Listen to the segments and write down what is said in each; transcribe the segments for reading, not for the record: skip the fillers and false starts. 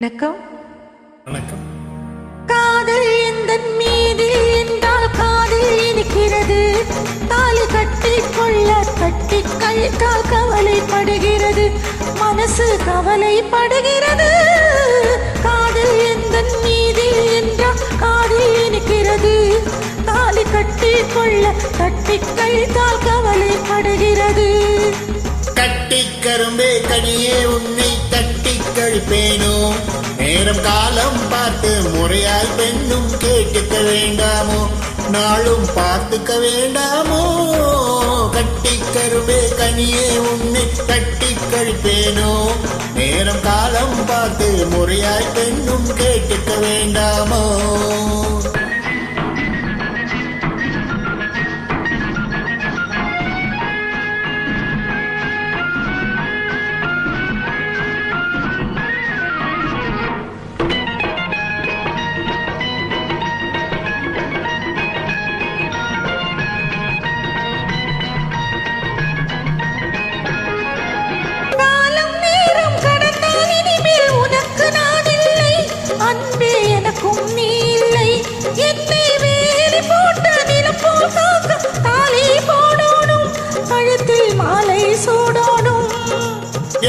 வணக்கம். வணக்கம். காதல் எந்தன் மீது என்றால் காதல் இனிக்கிறது. தாலி கட்டிக் கொள்ள கட்டி கழித்தால் கவலைப்படுகிறது. மனசு கவலைப்படுகிறது. காதல் எந்தன் மீது என்றால் காதல் இனிக்கிறது. தாலி கட்டிக் கொள்ள கட்டி கழித்தால் கவலைப்படுகிறது. கட்டி கரும்பே கனியே உன்னை தட்டி கழிப்பேனோ, நேரம் காலம் பார்த்து முறையாய் பெண்ணும் கேட்டுக்க வேண்டாமோ, நாளும் பார்த்துக்க வேண்டாமோ. கட்டி கரும்பே கனியே உன்னை தட்டி கழிப்பேனோ, நேரம் காலம் பார்த்து முறையாய் பெண்ணும் கேட்டுக்க வேண்டாமோ.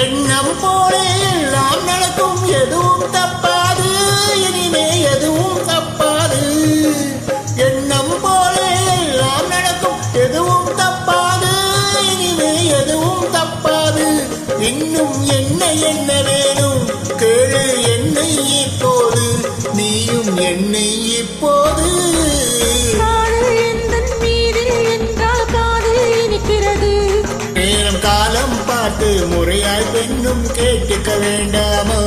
எண்ணம் போலே எல்லாம் நடக்கும், எதுவும் தப்பாது, இனிமே எதுவும் தப்பாது. எண்ணம் போலே எல்லாம் நடக்கும், எதுவும் தப்பாது, இனிமே எதுவும் தப்பாது. இன்னும் என்ன என்ன வேணும் கேளு என்னை இப்போது, நீயும் என்னை இப்போது. நேரம் காலம் பார்த்து முறையாய் பெண்ணும் கேட்டுக்க வேண்டாமோ.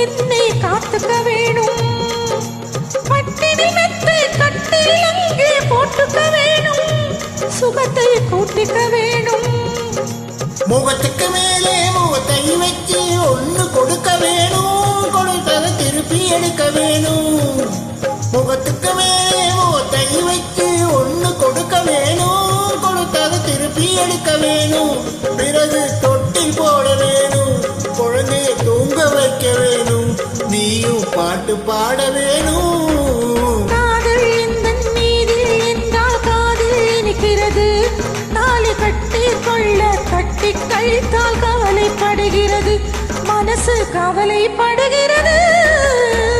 என்னை காத்துக்க வேணும். பட்டினி மெத்தை கட்டில் அங்கே போட்டுக்க வேணும். சுகத்தை கூட்டிக்க வேணும். முகத்துக்கு மேலே முகத்தை வச்சு ஒண்ணு கொடுக்க வேணும், கொடுத்ததை திருப்பி எடுக்க வேணும். முகத்துக்கு மேலே முகத்தை வச்சு ஒண்ணு கொடுக்க வேணும், கொடுத்ததை திருப்பி எடுக்க வேணும். பிறகு தொட்டில் போட வேணும், குழந்தைய தூங்க வைக்க வேணும், நீயும் பாட்டு பாட வேணும். காதல் எந்தன் மீது என்றால் காதல் இனிக்கிறது. தாலி கட்டி கொள்ள கட்டி கழித்தால் கவலைப்படுகிறது. மனசு கவலைப்படுகிறது.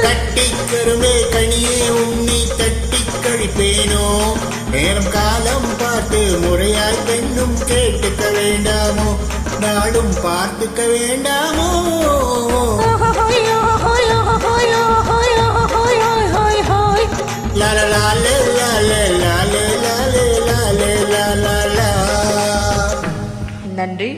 கட்டி கருமே கனியே உன்னை தட்டி கழிப்பேனோ, நேரம் காலம் பார்த்து முறையாய் பெண்ணும் கேட்டுக்க வேண்டாமோ, நாளும் பார்த்துக்க வேண்டாமோ. நன்றி.